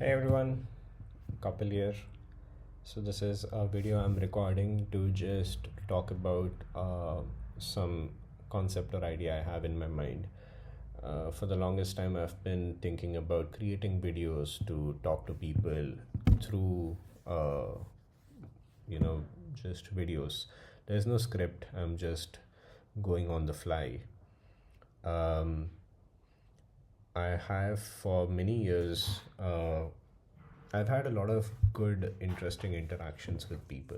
Hey everyone, Kapil here. So this is a video I'm recording to just talk about some concept or idea I have in my mind. For the longest time, I've been thinking about creating videos to talk to people through, uh, you know, just videos. There's no script. I'm just going on the fly. Um, I have for many years. I've had a lot of good, interesting interactions with people.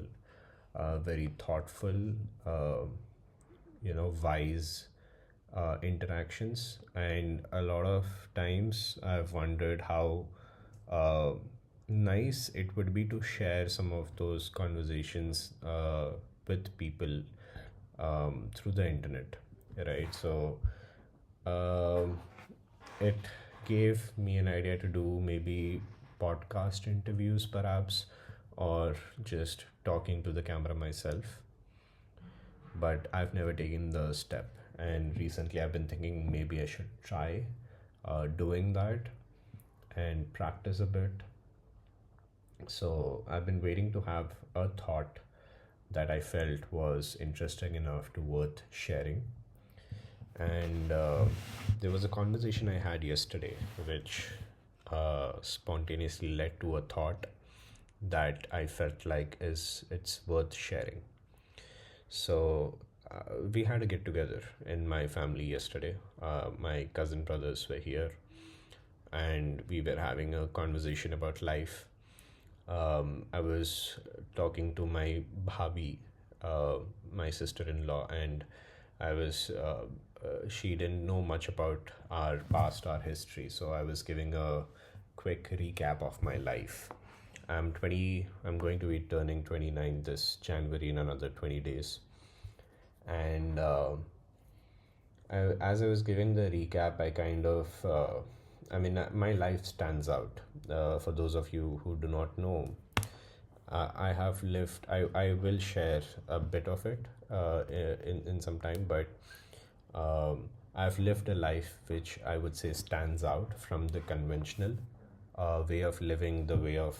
Very thoughtful, uh, wise interactions, and a lot of times I've wondered how uh, nice it would be to share some of those conversations with people through the internet, right? So um, it gave me an idea to do maybe podcast interviews, perhaps, or just talking to the camera myself. But I've never taken the step. And recently, I've been thinking maybe I should try doing that and practice a bit. So I've been waiting to have a thought that I felt was interesting enough to worth sharing. And there was a conversation I had yesterday, which spontaneously led to a thought that I felt like is it's worth sharing. So we had a get together in my family yesterday. My cousin brothers were here, and we were having a conversation about life. I was talking to my bhabi, uh, my sister-in-law, and she didn't know much about our past, our history, so I was giving a quick recap of my life. I'm 20, I'm going to be turning 29 this January in another 20 days. And as I was giving the recap, my life stands out. For those of you who do not know, I will share a bit of it in some time, but I've lived a life which I would say stands out from the conventional way of living, the way of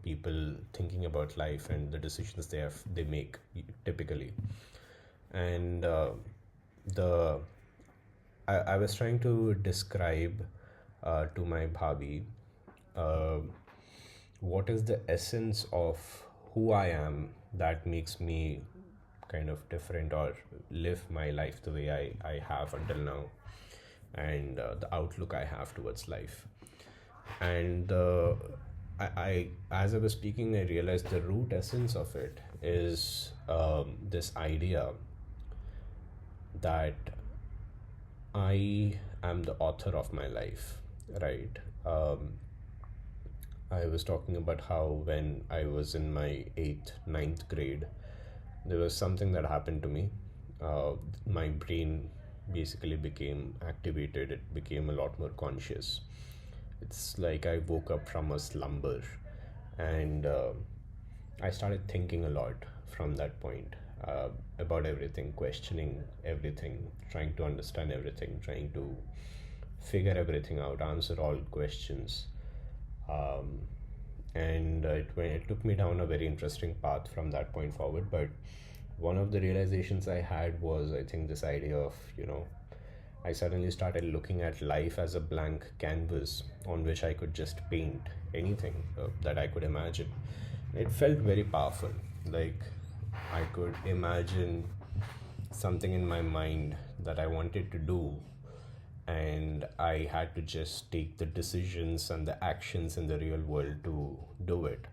people thinking about life and the decisions they make typically. And the I was trying to describe to my bhabi uh, what is the essence of who I am that makes me kind of different or live my life the way I have until now, and the outlook I have towards life. And as I was speaking, I realized the root essence of it is this idea that I am the author of my life, right? I was talking about how when I was in my eighth, ninth grade, there was something that happened to me. My brain basically became activated, it became a lot more conscious. It's like I woke up from a slumber, and I started thinking a lot from that point about everything, questioning everything, trying to understand everything, trying to figure everything out, answer all questions. Um, and it took me down a very interesting path from that point forward. But one of the realizations I had was, I think, this idea of, I suddenly started looking at life as a blank canvas on which I could just paint anything that I could imagine. It felt very powerful. Like I could imagine something in my mind that I wanted to do, and I had to just take the decisions and the actions in the real world to do it.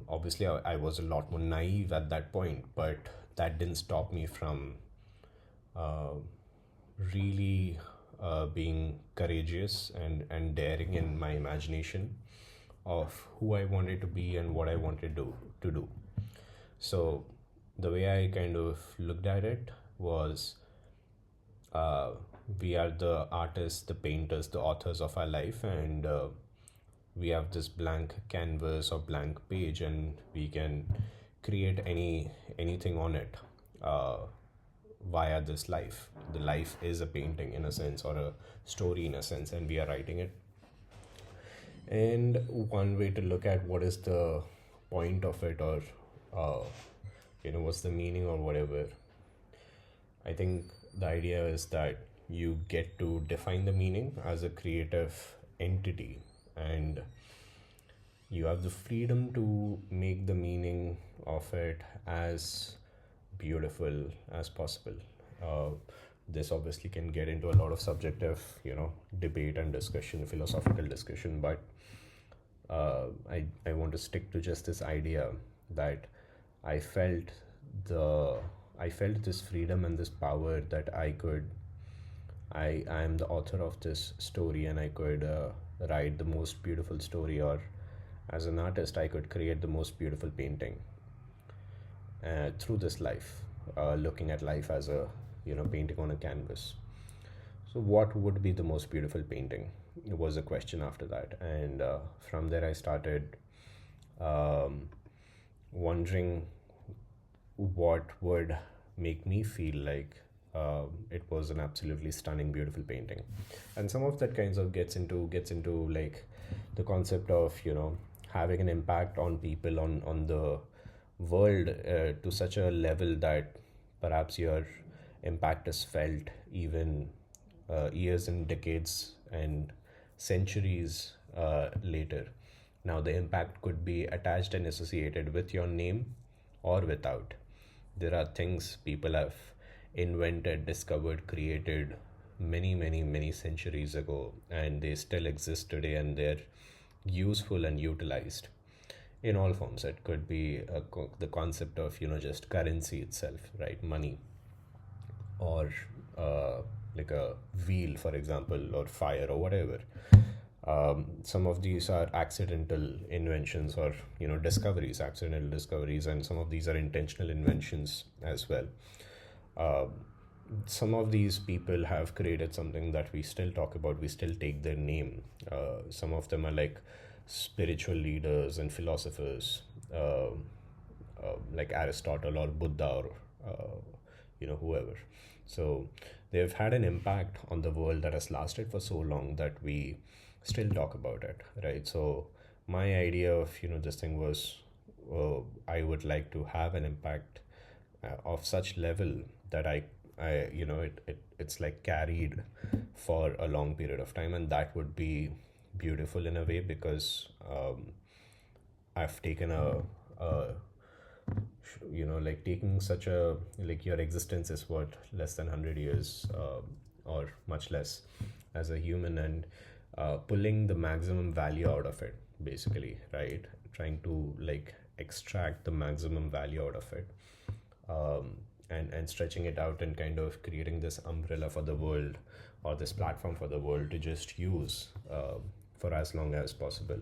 Obviously, I was a lot more naive at that point, but that didn't stop me from uh, really being courageous and daring in my imagination of who I wanted to be and what I wanted to do. So the way I kind of looked at it was uh, we are the artists, the painters, the authors of our life, and we have this blank canvas or blank page, and we can create anything on it uh, via this life. The life is a painting in a sense, or a story in a sense, and we are writing it. And one way to look at what is the point of it, or uh, what's the meaning or whatever, I think the idea is that you get to define the meaning as a creative entity, and you have the freedom to make the meaning of it as beautiful as possible. Uh, this obviously can get into a lot of subjective, debate and discussion, philosophical discussion, but I want to stick to just this idea that I felt the I felt this freedom and this power that I am the author of this story, and I could write the most beautiful story, or as an artist I could create the most beautiful painting through this life, looking at life as a painting on a canvas. So what would be the most beautiful painting? It was a question after that, and from there I started um, wondering what would make me feel like it was an absolutely stunning, beautiful painting. And some of that kinds of gets into like the concept of having an impact on people, on the world, to such a level that perhaps your impact is felt even years and decades and centuries later. Now, the impact could be attached and associated with your name or without. There are things people have invented, discovered, created many, many, many centuries ago, and they still exist today, and they're useful and utilized in all forms. It could be the concept of just currency itself, right? Money, or like a wheel, for example, or fire, or whatever. Some of these are accidental inventions, or discoveries, accidental discoveries, and some of these are intentional inventions as well. Uh, some of these people have created something that we still talk about. We still take their name. Some of them are like spiritual leaders and philosophers, like Aristotle or Buddha, or whoever. So they've had an impact on the world that has lasted for so long that we still talk about it, right? So my idea of this thing was, I would like to have an impact of such level that it's like carried for a long period of time, and that would be beautiful in a way, because I've taken a like taking such a, like, your existence is what, less than 100 years, or much less, as a human, and pulling the maximum value out of it, basically, right? Trying to like extract the maximum value out of it, um, and stretching it out, and kind of creating this umbrella for the world, or this platform for the world to just use for as long as possible.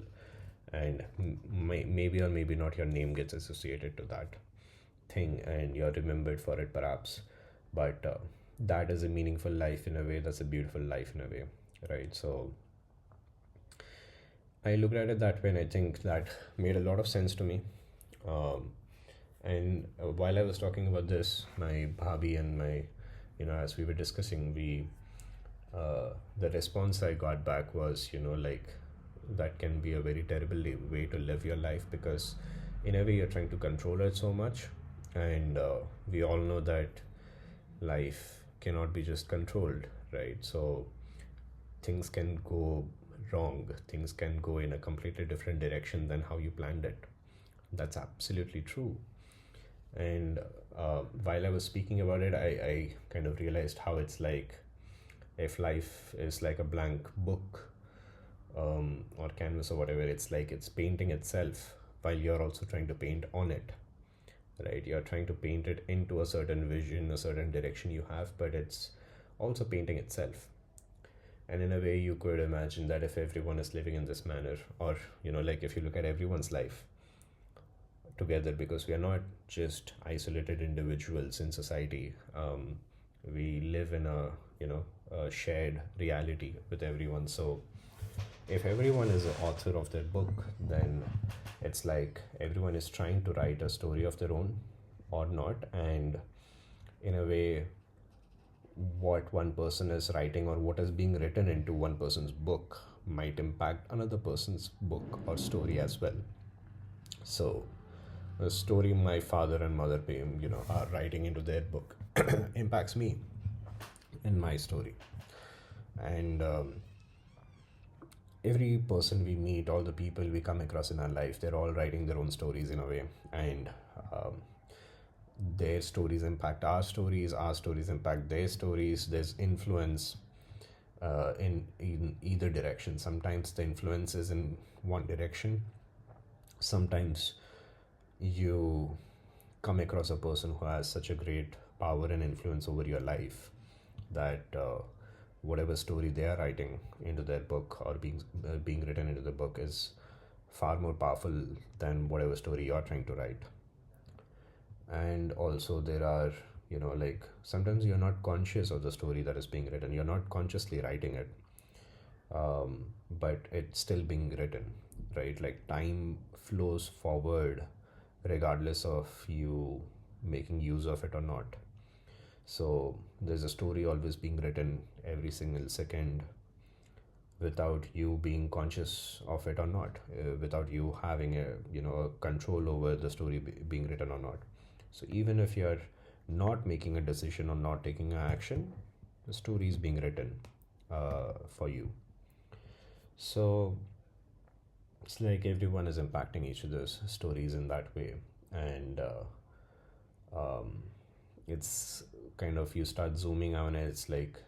And maybe or maybe not, your name gets associated to that thing, and you're remembered for it, perhaps. But that is a meaningful life in a way, that's a beautiful life in a way, right? So I looked at it that way, and I think that made a lot of sense to me. Um, and while I was talking about this, my bhabhi and my, as we were discussing, the response I got back was, like, that can be a very terrible way to live your life, because in a way you're trying to control it so much, and we all know that life cannot be just controlled, right? So things can go wrong, things can go in a completely different direction than how you planned it. That's absolutely true. And while I was speaking about it, I kind of realized how it's like, if life is like a blank book, or canvas, or whatever, it's like it's painting itself while you're also trying to paint on it, right? You're trying to paint it into a certain vision, a certain direction you have, but it's also painting itself. And in a way, you could imagine that if everyone is living in this manner, or like, if you look at everyone's life together, because we are not just isolated individuals in society, we live in a shared reality with everyone. So if everyone is the author of their book, then it's like everyone is trying to write a story of their own, or not. And in a way, what one person is writing, or what is being written into one person's book, might impact another person's book or story as well. So, the story my father and mother, are writing into their book impacts me in my story. And every person we meet, all the people we come across in our life, they're all writing their own stories in a way. And their stories impact our stories impact their stories. There's influence in either direction. Sometimes the influence is in one direction. Sometimes you come across a person who has such a great power and influence over your life that whatever story they are writing into their book or being written into the book is far more powerful than whatever story you're trying to write. And also there are, like, sometimes you're not conscious of the story that is being written, you're not consciously writing it, but it's still being written, right? Like, time flows forward regardless of you making use of it or not. So there's a story always being written every single second without you being conscious of it or not, without you having a control over the story being written or not. So even if you're not making a decision or not taking an action, the story is being written for you. So it's like everyone is impacting each other's stories in that way. And um, it's kind of, you start zooming out and it's like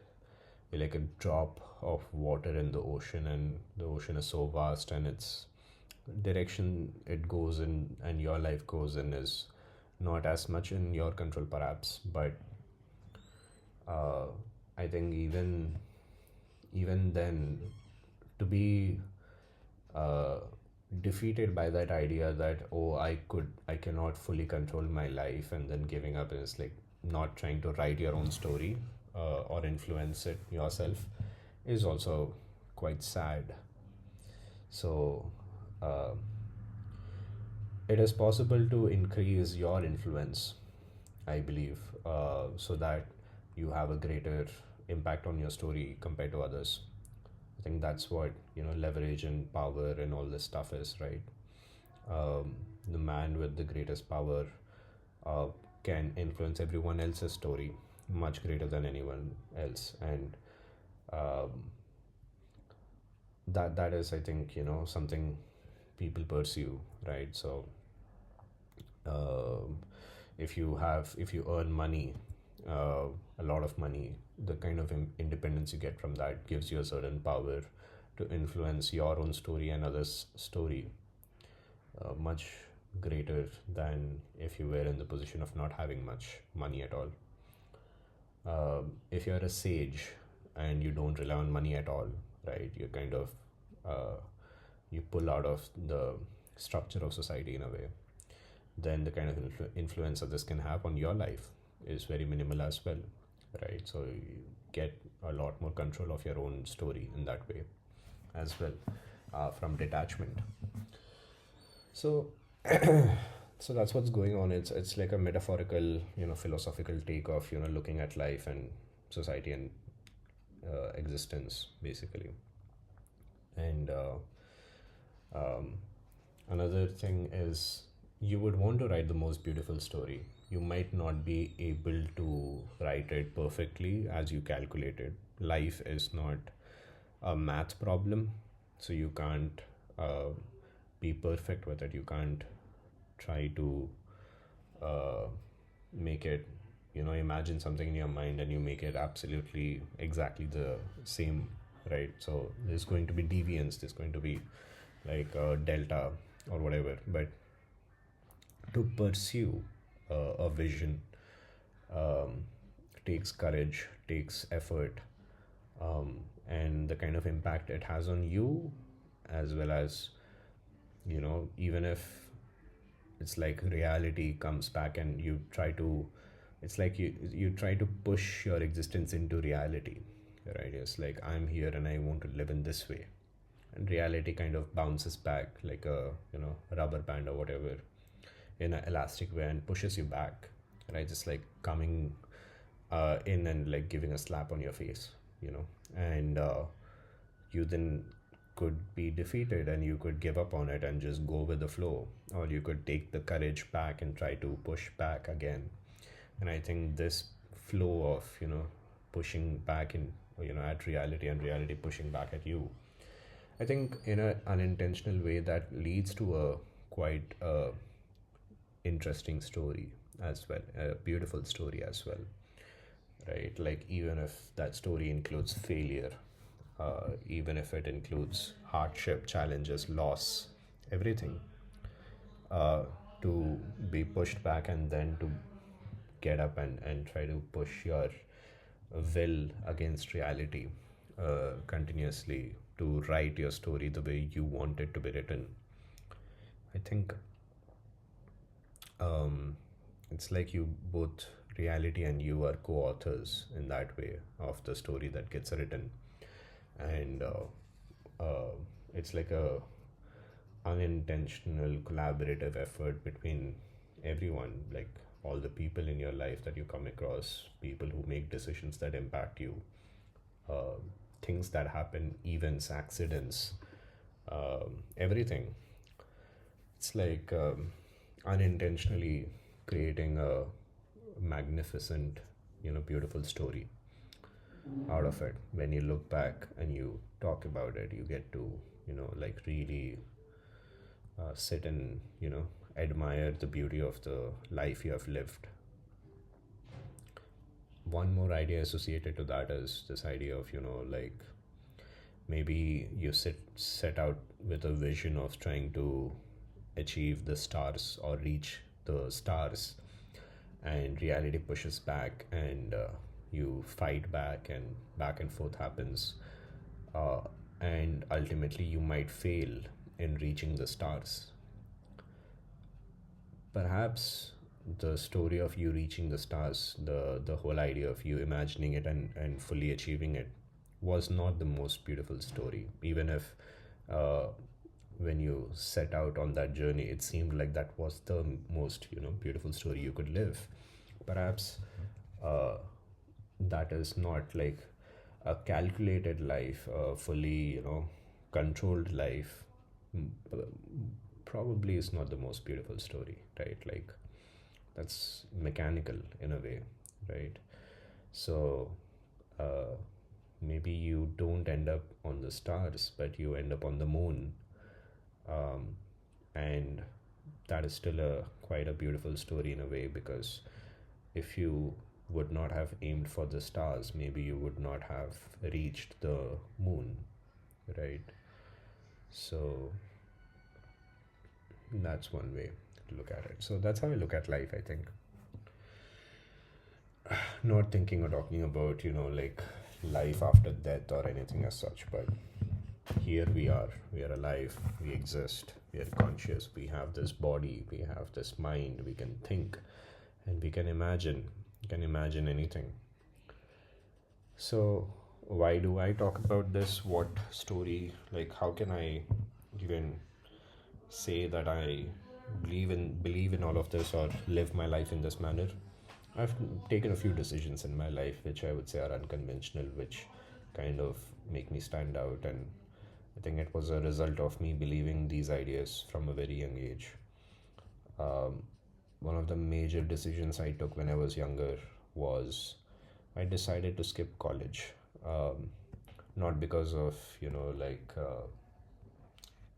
you're like a drop of water in the ocean, and the ocean is so vast, and its direction it goes in and your life goes in is not as much in your control perhaps. But uh, I think even then, to be uh, defeated by that idea that, oh, I cannot fully control my life, and then giving up is like not trying to write your own story or influence it yourself, is also quite sad. So uh, it is possible to increase your influence, I believe, so that you have a greater impact on your story compared to others. I think that's what, leverage and power and all this stuff is, right? The man with the greatest power uh, can influence everyone else's story much greater than anyone else. And um, that is, I think, something people pursue, right? So um, if you earn money, uh, a lot of money, the kind of independence you get from that gives you a certain power to influence your own story and others' story much greater than if you were in the position of not having much money at all. If you're a sage and you don't rely on money at all, right? You kind of you pull out of the structure of society in a way, then the kind of influence that this can have on your life is very minimal as well, right? So you get a lot more control of your own story in that way as well, from detachment. So so that's what's going on. It's like a metaphorical, philosophical take of, looking at life and society and existence basically. And um, another thing is, you would want to write the most beautiful story. You might not be able to write it perfectly as you calculated. Life is not a math problem, so you can't uh, be perfect with it. You can't try to uh, make it, imagine something in your mind and you make it absolutely exactly the same, right? So there's going to be deviance, there's going to be like a delta or whatever. But to pursue a vision um, takes courage, takes effort, and the kind of impact it has on you, as well as, even if it's like reality comes back and you try to, it's like you try to push your existence into reality, right? It's like, I'm here and I want to live in this way, and reality kind of bounces back like a, rubber band or whatever, in an elastic way, and pushes you back, right? Just like coming in and like giving a slap on your face, and you then could be defeated and you could give up on it and just go with the flow, or you could take the courage back and try to push back again. And I think this flow of, pushing back in, at reality, and reality pushing back at you, I think in an unintentional way that leads to a quite interesting story as well, a beautiful story as well, right? Like, even if that story includes failure, even if it includes hardship, challenges, loss, everything, uh, to be pushed back and then to get up and try to push your will against reality, continuously, to write your story the way you want it to be written. I think it's like you both, reality and you, are co-authors in that way of the story that gets written. And uh, it's like a unintentional collaborative effort between everyone, like all the people in your life that you come across, people who make decisions that impact you, uh, things that happen, events, accidents, everything. It's like, unintentionally creating a magnificent, beautiful story out of it. When you look back and you talk about it, you get to, like, really sit and, admire the beauty of the life you have lived. One more idea associated to that is this idea of, like, maybe you set out with a vision of trying to achieve the stars or reach the stars, and reality pushes back, and you fight back, and back and forth happens, uh, and ultimately you might fail in reaching the stars. Perhaps the story of you reaching the stars, the whole idea of you imagining it and fully achieving it, was not the most beautiful story. Even if, uh, when you set out on that journey, it seemed like that was the most, beautiful story you could live. Perhaps, uh, that is not like a calculated life, a fully, controlled life. Probably is not the most beautiful story, right? Like, that's mechanical in a way, right? So, uh, maybe you don't end up on the stars, but you end up on the moon, um, and that is still a quite a beautiful story in a way, because if you would not have aimed for the stars, maybe you would not have reached the moon, right? So that's one way to look at it. So that's how I look at life, I think. Not thinking or talking about, like, life after death or anything as such, but here we are alive, we exist, we are conscious, we have this body, we have this mind, we can think, and we can imagine anything. So, why do I talk about this? What story, like, how can I even say that I believe in all of this, or live my life in this manner? I've taken a few decisions in my life which I would say are unconventional, which kind of make me stand out, and I think it was a result of me believing these ideas from a very young age. Um, One of the major decisions I took when I was younger was I decided to skip college. Um, Not because of, like,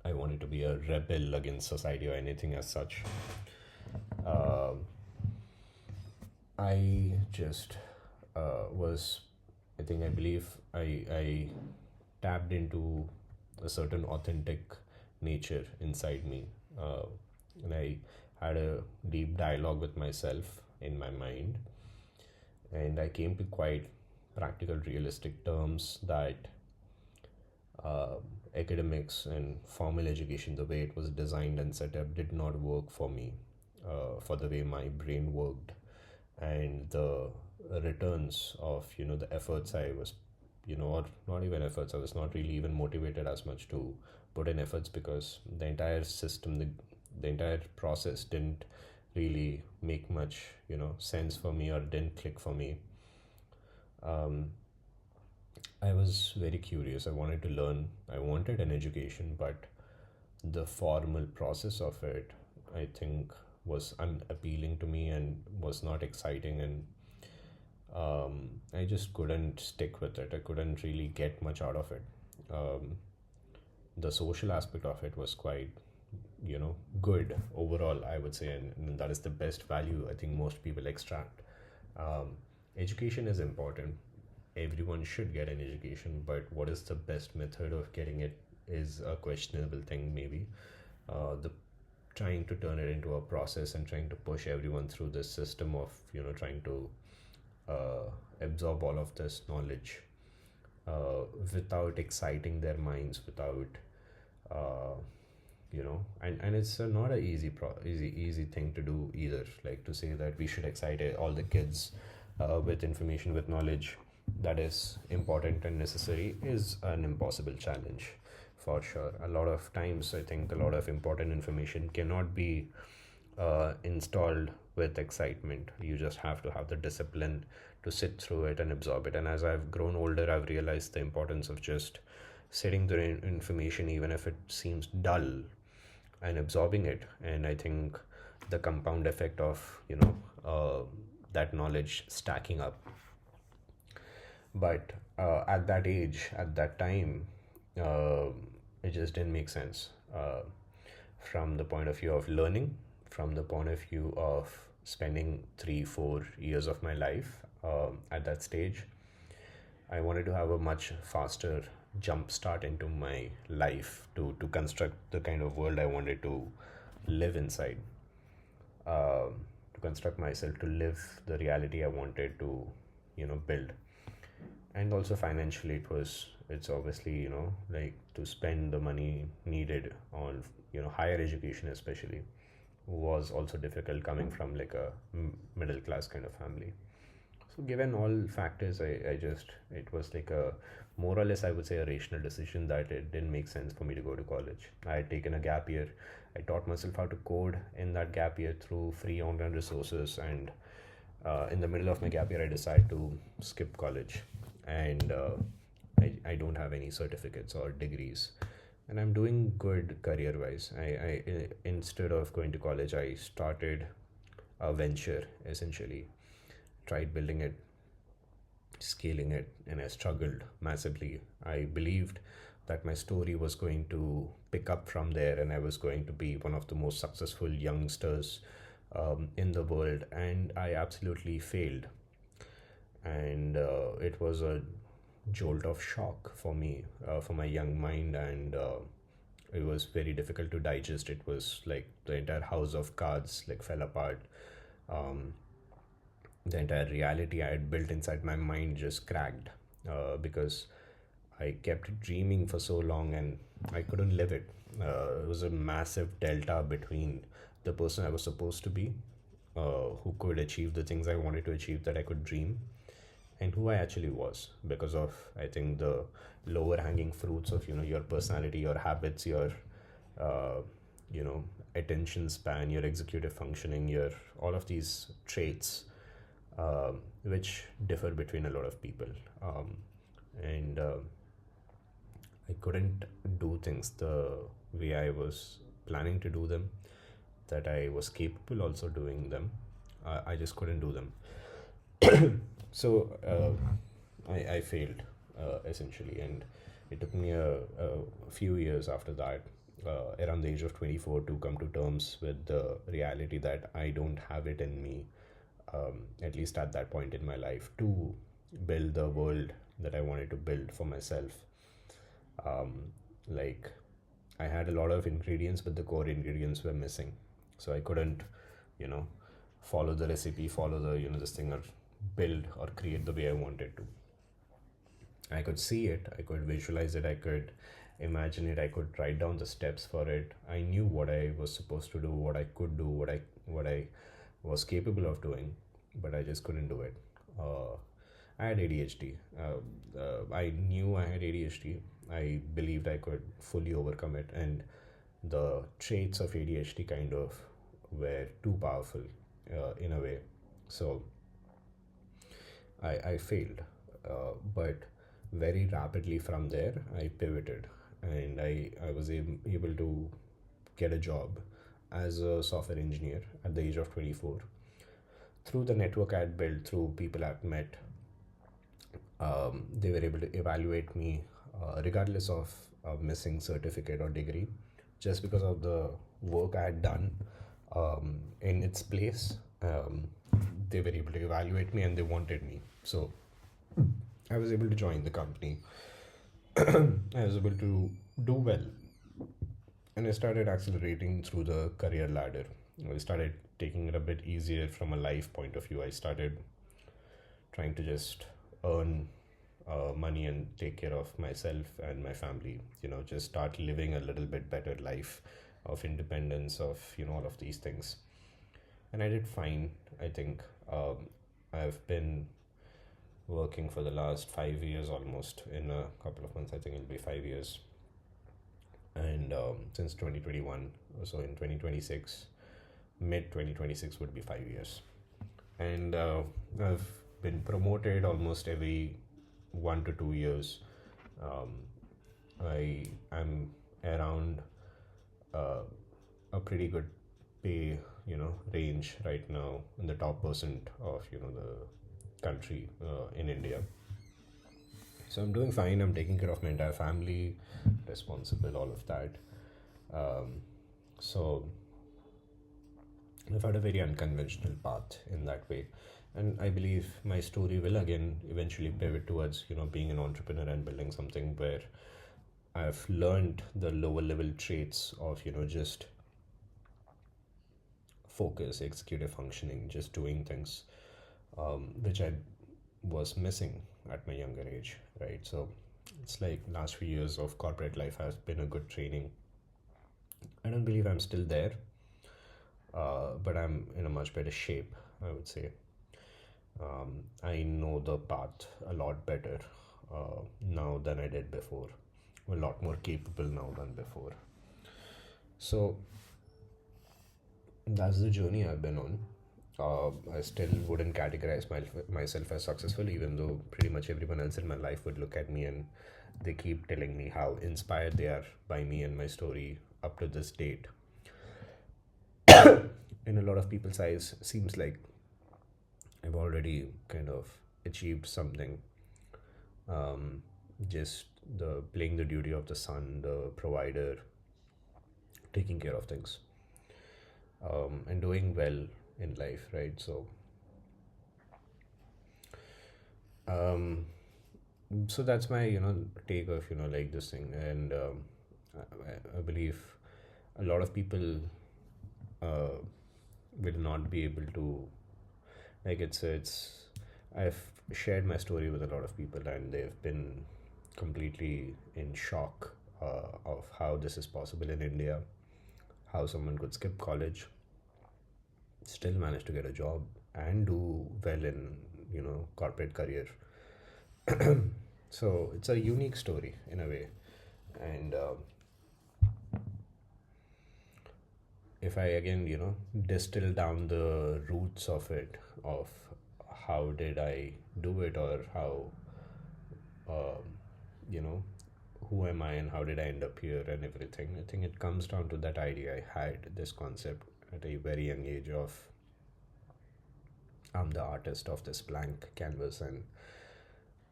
I wanted to be a rebel against society or anything as such. Um I just, was, I think, I believe I tapped into a certain authentic nature inside me. Uh, and I had a deep dialogue with myself in my mind, and I came to quite practical, realistic terms that, uh, academics and formal education, the way it was designed and set up, did not work for me, for the way my brain worked, and the returns of, the efforts I was, or not even efforts, I was not really even motivated as much to put in efforts, because the entire system, the entire process didn't really make much, sense for me, or didn't click for me. um, I was very curious. I wanted to learn. I wanted an education, but the formal process of it, I think, was unappealing to me and was not exciting, and I just couldn't stick with it. I couldn't really get much out of it. Um, the social aspect of it was quite, good overall, I would say, and that is the best value I think most people extract. um, Education is important. Everyone should get an education, but what is the best method of getting it is a questionable thing, maybe. The Trying to turn it into a process and trying to push everyone through this system of trying to uh, absorb all of this knowledge uh, without exciting their minds, without uh, and it's not a easy thing to do either, like to say that we should excite all the kids with information, with knowledge that is important and necessary, is an impossible challenge, for sure. A lot of times I think a lot of important information cannot be installed with excitement. You just have to have the discipline to sit through it and absorb it. And as I've grown older, I've realized the importance of just sitting through information, even if it seems dull, and absorbing it. And I think the compound effect of that knowledge stacking up. But at that age, at that time, uh, it just didn't make sense, from the point of view of learning, from the point of view of spending 3 4 years of my life at that stage. I wanted to have a much faster jump start into my life to construct the kind of world I wanted to live inside, to construct myself, to live the reality I wanted to, build. And also financially, it's obviously, like to spend the money needed on, higher education especially, was also difficult coming from like a middle class kind of family. So given all factors, I just, it was like a more or less, I would say, a rational decision that it didn't make sense for me to go to college. I had taken a gap year. I taught myself how to code in that gap year through free online resources, and in the middle of my gap year, I decided to skip college, and I don't have any certificates or degrees, and I'm doing good career wise. Instead of going to college, I started a venture essentially, tried building it, scaling it, and I struggled massively. I believed that my story was going to pick up from there, and I was going to be one of the most successful youngsters in the world, and I absolutely failed. And it was a jolt of shock for me, for my young mind, and it was very difficult to digest. It was like the entire house of cards like fell apart. Um, the entire reality I had built inside my mind just cracked, because I kept dreaming for so long and I couldn't live it. It was a massive delta between the person I was supposed to be, who could achieve the things I wanted to achieve, that I could dream, and who I actually was, because of, I think, the lower hanging fruits of your personality, your habits, your uh, you know attention span, your executive functioning, your all of these traits, which differ between a lot of people. And I couldn't do things the way I was planning to do them, that I was capable also doing them. I just couldn't do them. So I failed, essentially, and it took me a few years after that, around the age of 24, to come to terms with the reality that I don't have it in me, at least at that point in my life, to build the world that I wanted to build for myself. Like, I had a lot of ingredients, but the core ingredients were missing. So I couldn't, you know, follow the recipe, follow the, this thing, or build or create the way I wanted to. I could see it, I could visualize it, I could imagine it, I could write down the steps for it. I knew what I was supposed to do, what I could do, what I was capable of doing, but I just couldn't do it. I had ADHD. I knew I had ADHD. I believed I could fully overcome it, and the traits of ADHD kind of were too powerful, in a way. So I failed. But very rapidly from there, I pivoted, and I was able to get a job as a software engineer at the age of 24 through the network I had built, through people I've met. They were able to evaluate me regardless of a missing certificate or degree, just because of the work I had done in its place. They were able to evaluate me and they wanted me. So I was able to join the company. I was able to do well, and I started accelerating through the career ladder. I started taking it a bit easier from a life point of view. I started trying to just earn money and take care of myself and my family. Just start living a little bit better life of independence, of all of these things. And I did fine. I think I've been working for the last 5 years almost. In a couple of months, I think it'll be 5 years. And since 2021, so in 2026, mid 2026 would be 5 years. And I've been promoted almost every 1 to 2 years. Um, I am around a pretty good pay, range right now, in the top percent of the country in India. So I'm doing fine. I'm taking care of my entire family, responsible, all of that. Um, so I've had a very unconventional path in that way. And I believe my story will again eventually pivot towards, being an entrepreneur and building something where I've learned the lower level traits of, just focus, executive functioning, just doing things, which I was missing at my younger age, right? So it's like last few years of corporate life has been a good training. I don't believe I'm still there, but I'm in a much better shape, I would say. I know the path a lot better now than I did before. I'm a lot more capable now than before. So that's the journey I've been on. I still wouldn't categorize myself as successful, even though pretty much everyone else in my life would look at me and they keep telling me how inspired they are by me and my story up to this date. In a lot of people's eyes, seems like I've already kind of achieved something. Um, just the playing the duty of the son, the provider, taking care of things, and doing well in life, right? So, um, so that's my take of like this thing, and I believe a lot of people uh, will not be able to, like, it's I've shared my story with a lot of people and they've been completely in shock of how this is possible in India, how someone could skip college, still manage to get a job and do well in corporate career. So it's a unique story in a way. And if I again distill down the roots of it, of how did I do it, or how um, you know who am I and how did I end up here and everything, I think it comes down to that idea I had, this concept at a very young age of, I'm the artist of this blank canvas and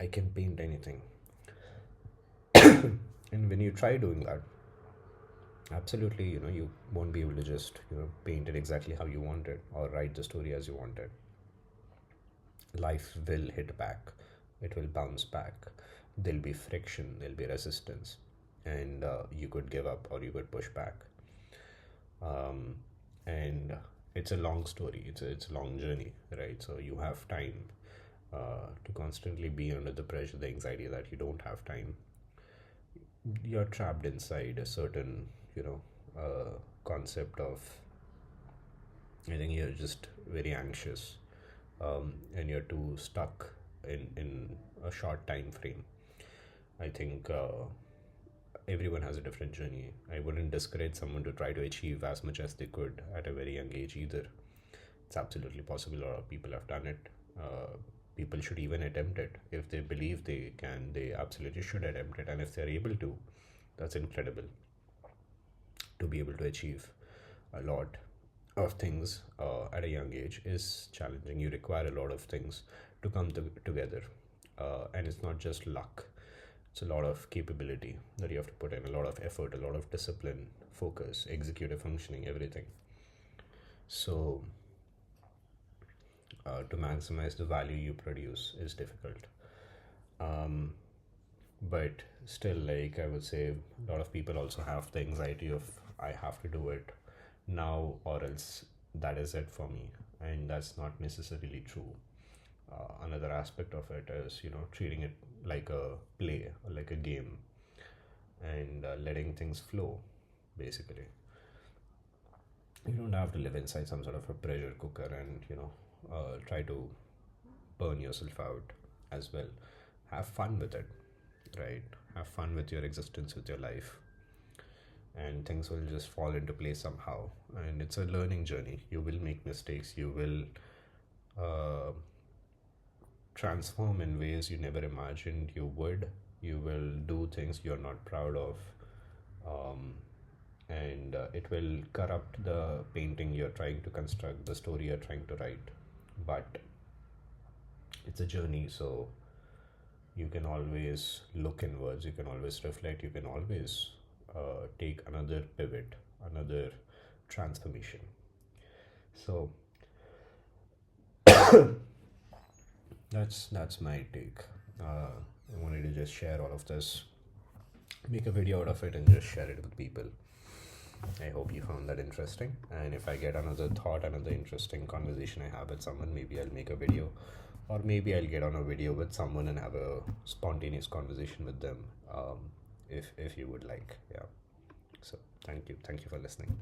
I can paint anything. And when you try doing that, absolutely, you won't be able to just paint it exactly how you want it or write the story as you want it. Life will hit back, it will bounce back, there'll be friction, there'll be resistance, and you could give up or you could push back. And it's a long story, it's a long journey, right? So you have time to constantly be under the pressure, the anxiety that you don't have time. You're trapped inside a certain concept of, I think you're just very anxious, and you're too stuck in a short time frame. I think everyone has a different journey. I wouldn't discourage someone to try to achieve as much as they could at a very young age either. It's absolutely possible. A lot of people have done it. People should even attempt it. If they believe they can, they absolutely should attempt it. And if they're able to, that's incredible. To be able to achieve a lot of things at a young age is challenging. You require a lot of things to come together. And it's not just luck, it's a lot of capability that you have to put in, a lot of effort, a lot of discipline, focus, executive functioning, everything. So, to maximize the value you produce is difficult. Um, but still, like I would say, a lot of people also have the anxiety of I have to do it now or else that is it for me, and that's not necessarily true. Another aspect of it is, treating it like a play, like a game, and letting things flow, basically. You don't have to live inside some sort of a pressure cooker and, try to burn yourself out as well. Have fun with it, right? Have fun with your existence, with your life, and things will just fall into place somehow. And it's a learning journey. You will make mistakes, you will uh, transform in ways you never imagined you would. You will do things you're not proud of, um, and it will corrupt the painting you're trying to construct, the story you're trying to write. But it's a journey, so you can always look inwards, you can always reflect, you can always take another pivot, another transformation. So that's my take. I wanted to just share all of this, make a video out of it, and just share it with people. I hope you found that interesting. And if I get another thought, another interesting conversation I have with someone, maybe I'll make a video, or maybe I'll get on a video with someone and have a spontaneous conversation with them. If you would like, yeah. So thank you for listening.